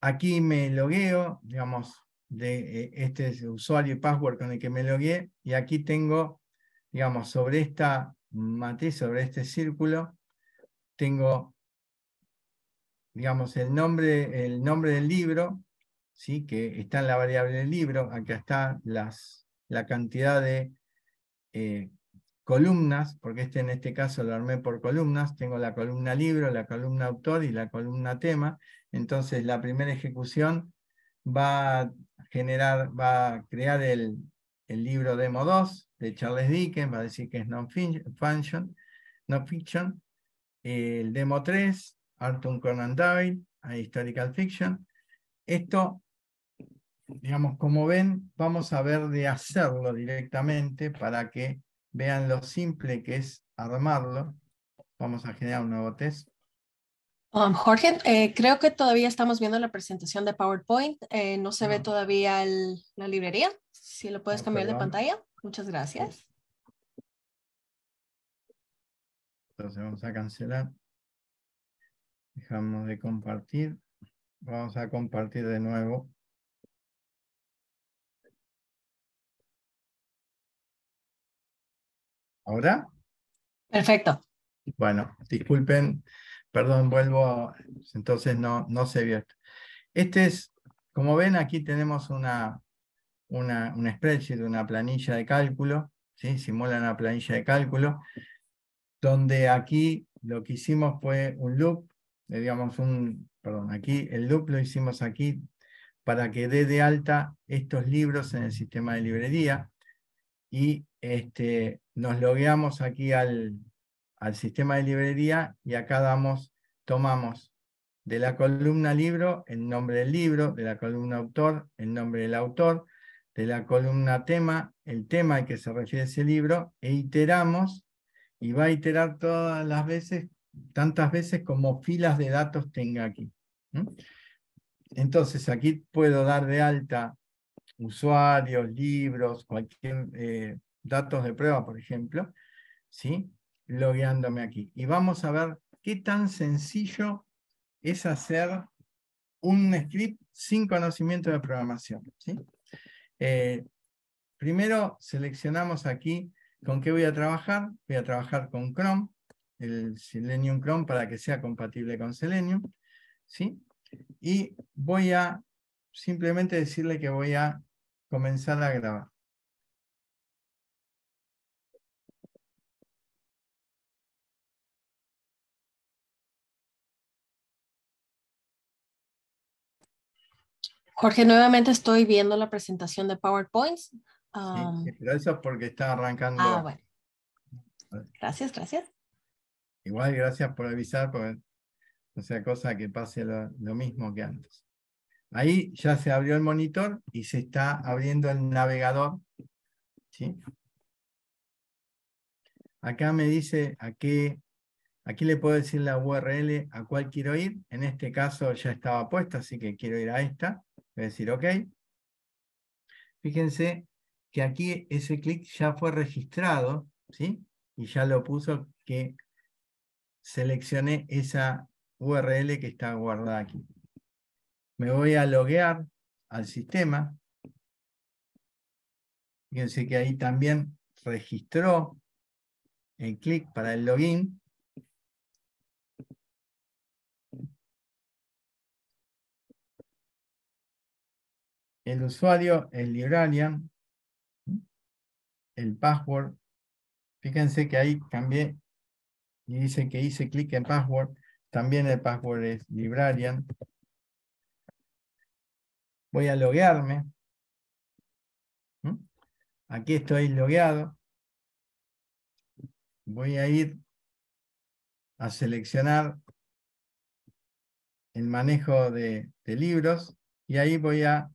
Aquí me logueo, digamos, este es el usuario y password con el que me logueé, y aquí tengo, digamos, sobre esta matriz, sobre este círculo, tengo, digamos, el nombre del libro, ¿sí? Que está en la variable del libro. Acá está la cantidad de columnas, porque en este caso lo armé por columnas. Tengo la columna libro, la columna autor y la columna tema. Entonces la primera ejecución va a crear el libro Demo 2 de Charles Dickens, va a decir que es non-fiction. El Demo 3, Arthur Conan Doyle, Historical Fiction. Esto, digamos, como ven, vamos a ver de hacerlo directamente para que vean lo simple que es armarlo. Vamos a generar un nuevo test. Jorge, creo que todavía estamos viendo la presentación de PowerPoint. No se ve todavía la librería. Si lo puedes cambiar de pantalla. Muchas gracias. Entonces vamos a cancelar. Dejamos de compartir. Vamos a compartir de nuevo. ¿Ahora? Perfecto. Bueno, disculpen, perdón, entonces no se vio esto. Como ven, aquí tenemos una spreadsheet, una planilla de cálculo, ¿sí? Simula una planilla de cálculo, donde aquí lo que hicimos fue un loop, aquí el loop lo hicimos aquí para que dé de alta estos libros en el sistema de librería, y nos logueamos aquí al sistema de librería, y acá tomamos de la columna libro el nombre del libro, de la columna autor el nombre del autor, de la columna tema el tema al que se refiere ese libro, e iteramos, y va a iterar todas las veces, tantas veces como filas de datos tenga aquí. Entonces aquí puedo dar de alta usuarios, libros, cualquier datos de prueba, por ejemplo, ¿sí? Logueándome aquí. Y vamos a ver qué tan sencillo es hacer un script sin conocimiento de programación, ¿sí? Primero seleccionamos aquí con qué voy a trabajar. Voy a trabajar con Chrome, el Selenium Chrome, para que sea compatible con Selenium, ¿sí? Y voy a simplemente decirle que voy a comenzar a grabar. Jorge, nuevamente estoy viendo la presentación de PowerPoint. Sí, pero eso es porque está arrancando. Bueno. Gracias, gracias. Igual, gracias por avisar, porque no sea cosa que pase lo mismo que antes. Ahí ya se abrió el monitor y se está abriendo el navegador, ¿sí? Acá me dice aquí le puedo decir la URL a cuál quiero ir. En este caso ya estaba puesta, así que quiero ir a esta. Voy a decir OK. fíjense que aquí ese clic ya fue registrado, ¿sí? Y ya lo puso que seleccioné esa URL que está guardada aquí. Me voy a loguear al sistema. Fíjense que ahí también registró el clic para el login. El usuario, el librarian, el password. Fíjense que ahí cambié y dice que hice clic en password. También el password es librarian. Voy a loguearme. Aquí estoy logueado. Voy a ir a seleccionar el manejo de libros y ahí voy a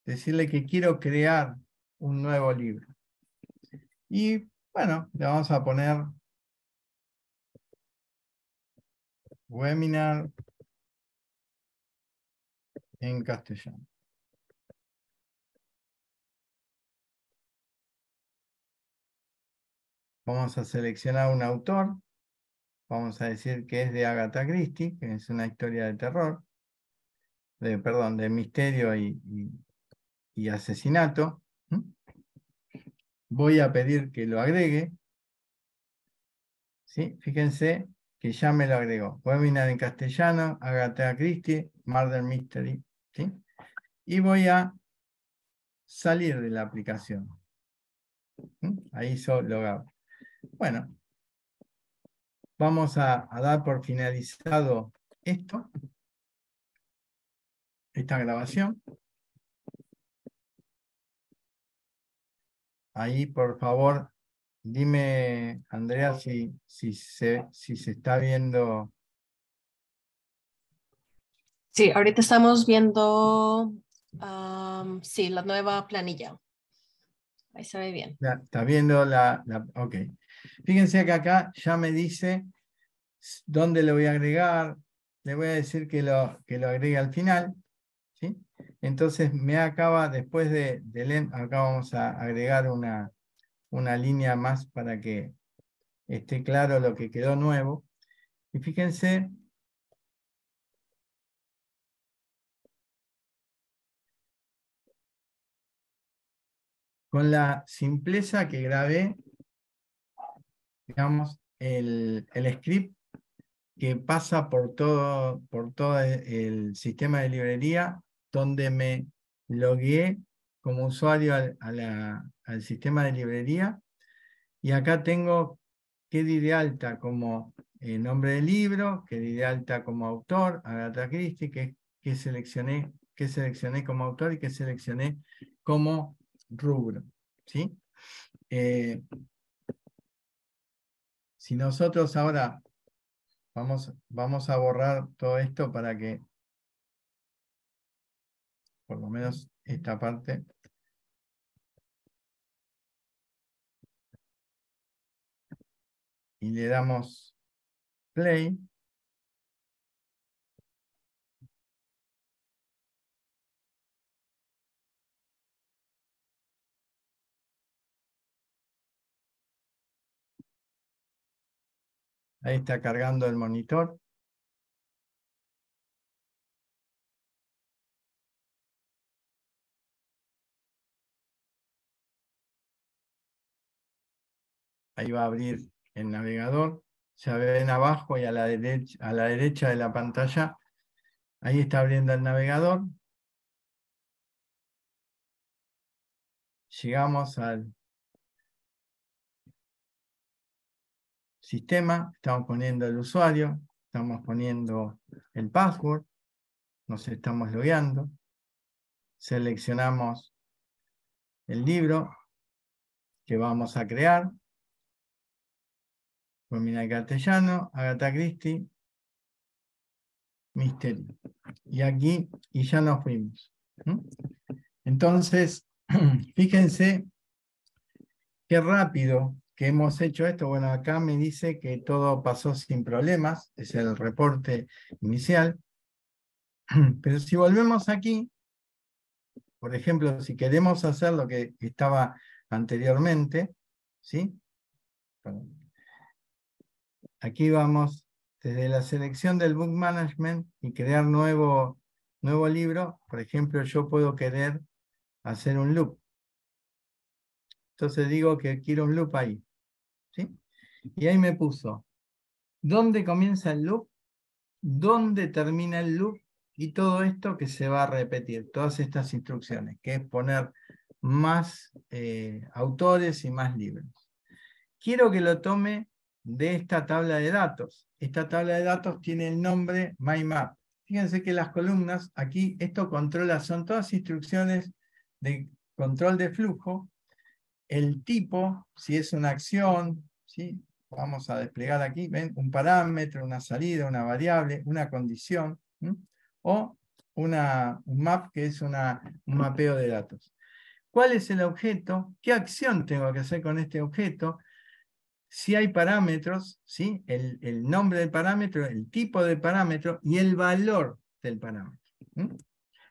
decirle que quiero crear un nuevo libro. Y bueno, le vamos a poner webinar en castellano. Vamos a seleccionar un autor. Vamos a decir que es de Agatha Christie, que es una historia de terror. Perdón, de misterio y asesinato. Voy a pedir que lo agregue. ¿Sí? Fíjense que ya me lo agregó. Webinar en castellano, Agatha Christie, Murder Mystery. ¿Sí? Y voy a salir de la aplicación. Ahí hizo logout. Bueno, vamos a dar por finalizado esto, esta grabación. Ahí, por favor, dime, Andrea, si se está viendo. Sí, ahorita estamos viendo, sí, la nueva planilla. Ahí se ve bien. Está viendo ok. Fíjense que acá ya me dice dónde lo voy a agregar. Le voy a decir que lo agregue al final. ¿Sí? Entonces me acaba, después de acá vamos a agregar una línea más para que esté claro lo que quedó nuevo. Y fíjense con la simpleza que grabé, digamos, el script que pasa por todo el sistema de librería, donde me logueé como usuario al sistema de librería. Y acá tengo que di de alta como nombre del libro, que di de alta como autor, Agatha Christie, que seleccioné como autor y que seleccioné como rubro. ¿Sí? Si nosotros ahora vamos a borrar todo esto para que, por lo menos esta parte, y le damos play. Ahí está cargando el monitor. Ahí va a abrir el navegador. Ya ven abajo y a la derecha de la pantalla. Ahí está abriendo el navegador. Llegamos al sistema. Estamos poniendo el usuario. Estamos poniendo el password. Nos estamos logueando. Seleccionamos el libro que vamos a crear. Webinar castellano, Agatha Christie, misterio. Y aquí, y ya nos fuimos. Entonces, fíjense qué rápido que hemos hecho esto. Bueno, acá me dice que todo pasó sin problemas, es el reporte inicial. Pero si volvemos aquí, por ejemplo, si queremos hacer lo que estaba anteriormente, ¿sí? Aquí vamos desde la selección del Book Management y crear nuevo libro. Por ejemplo, yo puedo querer hacer un loop. Entonces digo que quiero un loop ahí, ¿sí? Y ahí me puso dónde comienza el loop, dónde termina el loop y todo esto que se va a repetir, todas estas instrucciones, que es poner más autores y más libros. Quiero que lo tome de esta tabla de datos. Esta tabla de datos tiene el nombre MyMap. Fíjense que las columnas, aquí esto controla, son todas instrucciones de control de flujo. El tipo, si es una acción, ¿sí? Vamos a desplegar aquí, ¿ven? Un parámetro, una salida, una variable, una condición, ¿sí? O un map, que es un mapeo de datos. ¿Cuál es el objeto? ¿Qué acción tengo que hacer con este objeto? Si hay parámetros, ¿sí? El nombre del parámetro, el tipo de parámetro y el valor del parámetro.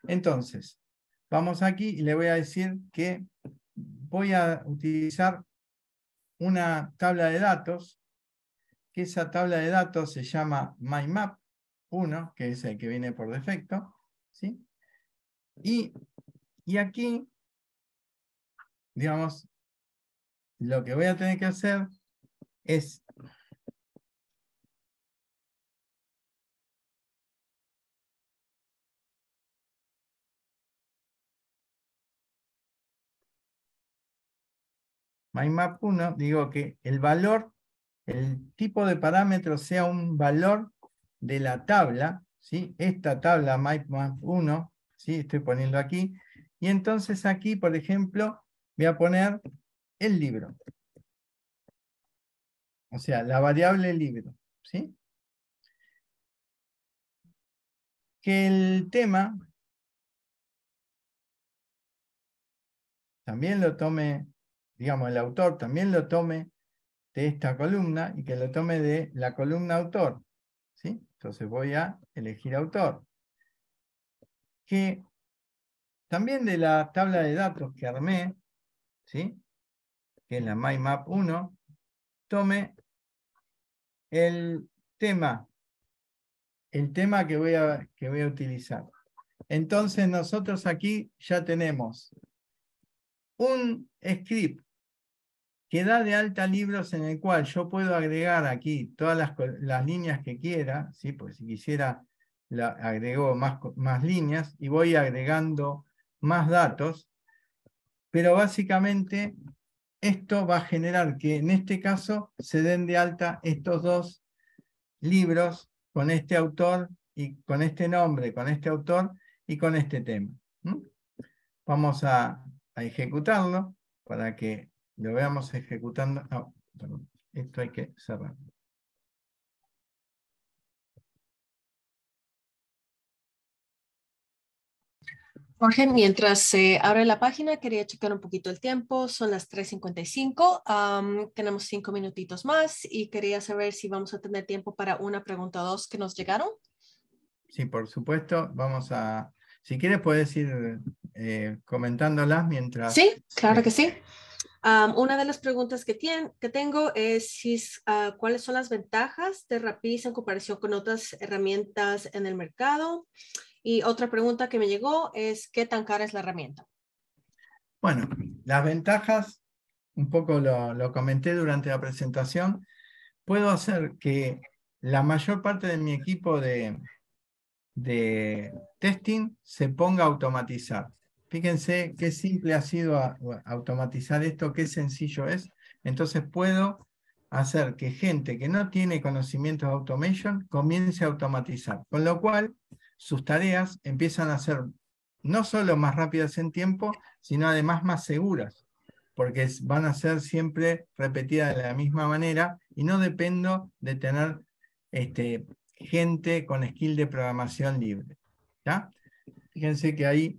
Entonces, vamos aquí y le voy a decir que voy a utilizar una tabla de datos, que esa tabla de datos se llama MyMap1, que es el que viene por defecto, ¿sí? Y aquí, digamos, lo que voy a tener que hacer es MyMap1, digo que el valor, el tipo de parámetro sea un valor de la tabla, ¿sí? Esta tabla MyMap1, ¿sí? Estoy poniendo aquí, y entonces aquí, por ejemplo, voy a poner el libro. O sea, la variable libro, ¿sí? Que el tema también lo tome, digamos, el autor también lo tome de esta columna y que lo tome de la columna autor, ¿sí? Entonces voy a elegir autor. Que también de la tabla de datos que armé, ¿sí? Que es la MyMap1, tome el tema que voy a utilizar. Entonces nosotros aquí ya tenemos un script que da de alta libros en el cual yo puedo agregar aquí todas las líneas que quiera, ¿sí? Pues si quisiera agrego más líneas y voy agregando más datos, pero básicamente esto va a generar que en este caso se den de alta estos dos libros con este autor y con este nombre, con este autor y con este tema. Vamos a ejecutarlo para que lo veamos ejecutando. Oh, perdón. Esto hay que cerrar. Jorge, mientras se abre la página, quería checar un poquito el tiempo. Son las 3:55. Tenemos 5 minutitos más y quería saber si vamos a tener tiempo para una pregunta o dos que nos llegaron. Sí, por supuesto. Vamos a... Si quieres, puedes ir comentándolas mientras... Sí, claro que sí. Una de las preguntas que tengo es cuáles son las ventajas de Rapid en comparación con otras herramientas en el mercado. Y otra pregunta que me llegó es ¿qué tan cara es la herramienta? Bueno, las ventajas, un poco lo comenté durante la presentación. Puedo hacer que la mayor parte de mi equipo de testing se ponga a automatizar. Fíjense qué simple ha sido automatizar esto, qué sencillo es. Entonces puedo hacer que gente que no tiene conocimientos de automation comience a automatizar. Con lo cual, sus tareas empiezan a ser no solo más rápidas en tiempo, sino además más seguras, porque van a ser siempre repetidas de la misma manera y no dependo de tener gente con skill de programación libre. ¿Ya? Fíjense que ahí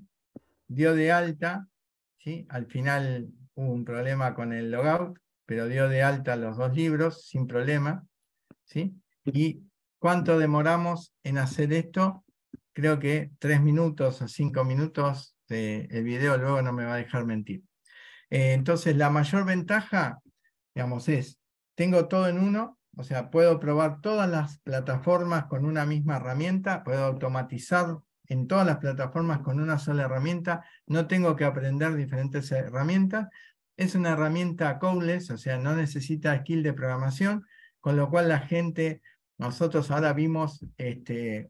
dio de alta, ¿sí? Al final hubo un problema con el logout, pero dio de alta los dos libros sin problema, ¿sí? ¿Y cuánto demoramos en hacer esto? Creo que 3 minutos o 5 minutos el video luego no me va a dejar mentir. Entonces, la mayor ventaja, digamos, es, tengo todo en uno, o sea, puedo probar todas las plataformas con una misma herramienta, puedo automatizar en todas las plataformas con una sola herramienta, no tengo que aprender diferentes herramientas, es una herramienta codeless, o sea, no necesita skill de programación, con lo cual la gente, nosotros ahora vimos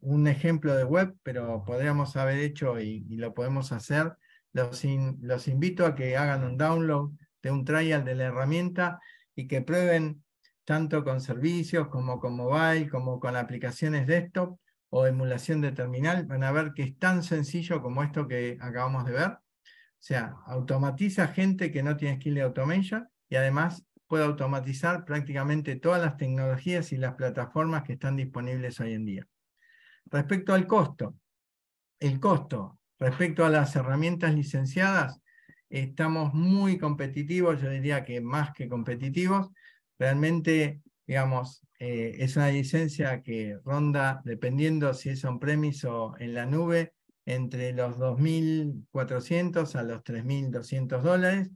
un ejemplo de web, pero podríamos haber hecho y lo podemos hacer. Los invito a que hagan un download de un trial de la herramienta y que prueben tanto con servicios como con mobile, como con aplicaciones desktop o emulación de terminal. Van a ver que es tan sencillo como esto que acabamos de ver. O sea, automatiza gente que no tiene skill de automation y además puede automatizar prácticamente todas las tecnologías y las plataformas que están disponibles hoy en día. Respecto al costo, el costo respecto a las herramientas licenciadas, estamos muy competitivos, yo diría que más que competitivos. Realmente, digamos, es una licencia que ronda, dependiendo si es on-premise o en la nube, entre los $2.400 a los $3.200.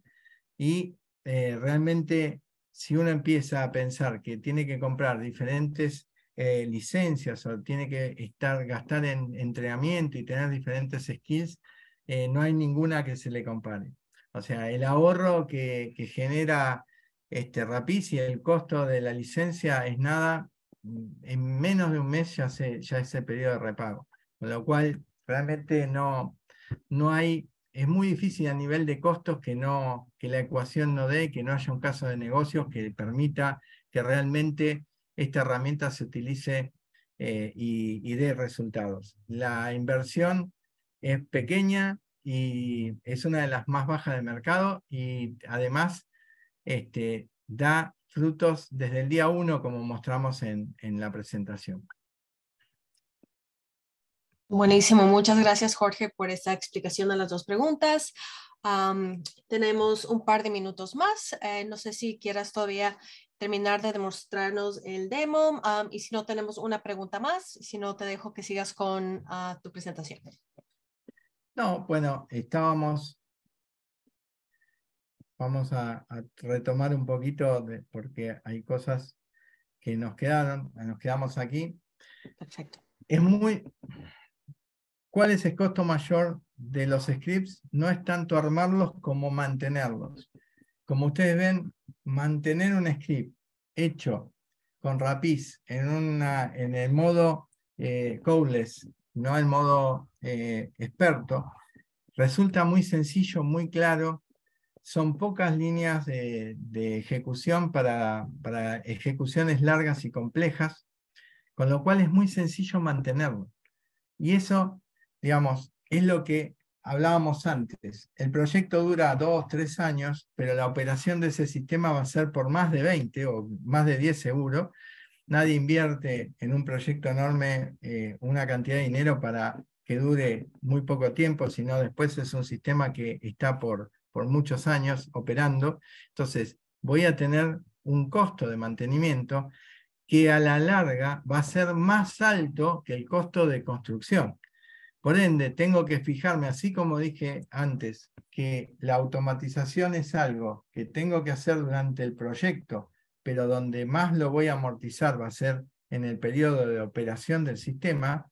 Y realmente, si uno empieza a pensar que tiene que comprar diferentes licencias o tiene que gastar en entrenamiento y tener diferentes skills, no hay ninguna que se le compare. O sea, el ahorro que genera Rapid y el costo de la licencia es nada, en menos de un mes ya ese periodo de repago. Con lo cual, realmente no hay, es muy difícil a nivel de costos que la ecuación no dé, que no haya un caso de negocios que permita que realmente esta herramienta se utilice y dé resultados. La inversión es pequeña y es una de las más bajas del mercado y además da frutos desde el día 1, como mostramos en la presentación. Buenísimo, muchas gracias Jorge por esta explicación de las dos preguntas. Tenemos un par de minutos más. No sé si quieras todavía terminar de demostrarnos el demo y si no tenemos una pregunta más, si no te dejo que sigas con tu presentación. No, bueno, vamos a retomar un poquito porque hay cosas que nos quedamos aquí. Perfecto. ¿Cuál es el costo mayor de los scripts? No es tanto armarlos como mantenerlos. Como ustedes ven, mantener un script hecho con Rapid en el modo codeless, no el modo experto, resulta muy sencillo, muy claro. Son pocas líneas de ejecución para ejecuciones largas y complejas, con lo cual es muy sencillo mantenerlo. Y eso, digamos, es lo que hablábamos antes. El proyecto dura 2, 3 años, pero la operación de ese sistema va a ser por más de 20 o más de 10 seguro. Nadie invierte en un proyecto enorme una cantidad de dinero para que dure muy poco tiempo, sino después es un sistema que está por muchos años operando. Entonces, voy a tener un costo de mantenimiento que a la larga va a ser más alto que el costo de construcción. Por ende, tengo que fijarme, así como dije antes, que la automatización es algo que tengo que hacer durante el proyecto, pero donde más lo voy a amortizar va a ser en el periodo de operación del sistema.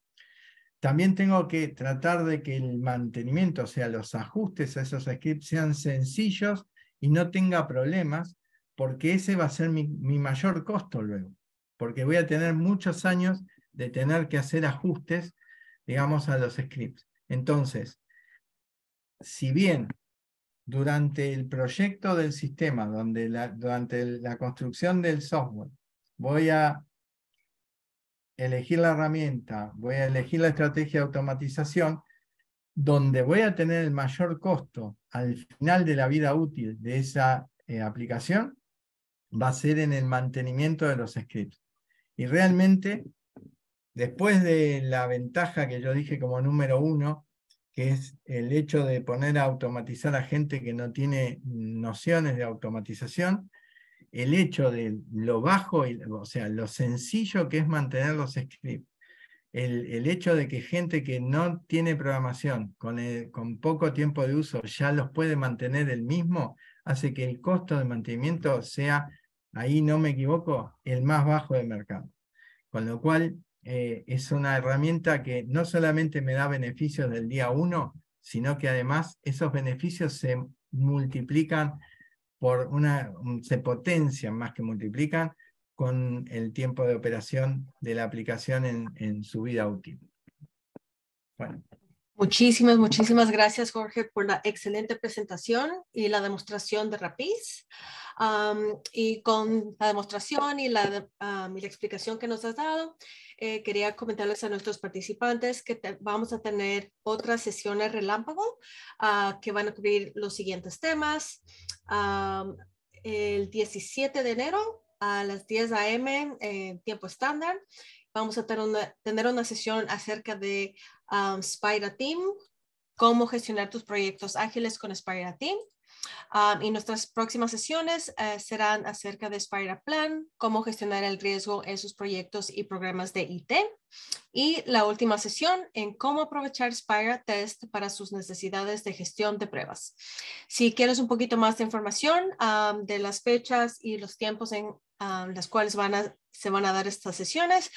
También tengo que tratar de que el mantenimiento, o sea, los ajustes a esos scripts sean sencillos y no tenga problemas, porque ese va a ser mi mayor costo luego. Porque voy a tener muchos años de tener que hacer ajustes, digamos, a los scripts. Entonces, si bien durante el proyecto del sistema, durante la construcción del software, voy a elegir la herramienta, voy a elegir la estrategia de automatización, donde voy a tener el mayor costo al final de la vida útil de esa aplicación, va a ser en el mantenimiento de los scripts. Y realmente, después de la ventaja que yo dije como número 1, que es el hecho de poner a automatizar a gente que no tiene nociones de automatización, el hecho de lo bajo, o sea, lo sencillo que es mantener los scripts, el hecho de que gente que no tiene programación, con poco tiempo de uso, ya los puede mantener el mismo, hace que el costo de mantenimiento sea, ahí no me equivoco, el más bajo del mercado. Con lo cual, es una herramienta que no solamente me da beneficios del día 1, sino que además esos beneficios se multiplican se potencian más que multiplican con el tiempo de operación de la aplicación en su vida útil. Bueno. Muchísimas gracias, Jorge, por la excelente presentación y la demostración de Rapid. Y con la demostración y la explicación que nos has dado, quería comentarles a nuestros participantes que vamos a tener otras sesiones relámpago que van a cubrir los siguientes temas. El 17 de enero a las 10 a.m. Tiempo estándar, vamos a tener una sesión acerca de Spira Team, cómo gestionar tus proyectos ágiles con Spira Team. Y nuestras próximas sesiones serán acerca de Spira Plan, cómo gestionar el riesgo en sus proyectos y programas de IT. Y la última sesión en cómo aprovechar Spira Test para sus necesidades de gestión de pruebas. Si quieres un poquito más de información de las fechas y los tiempos en las cuales se van a dar estas sesiones,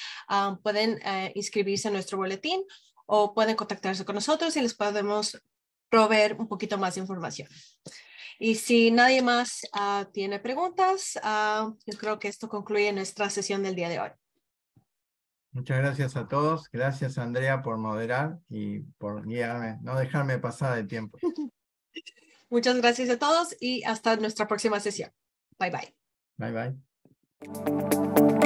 pueden inscribirse en nuestro boletín o pueden contactarse con nosotros y les podemos proveer un poquito más de información. Y si nadie más tiene preguntas, yo creo que esto concluye nuestra sesión del día de hoy. Muchas gracias a todos. Gracias, Andrea, por moderar y por guiarme, no dejarme pasar de tiempo. Muchas gracias a todos y hasta nuestra próxima sesión. Bye, bye. Bye, bye.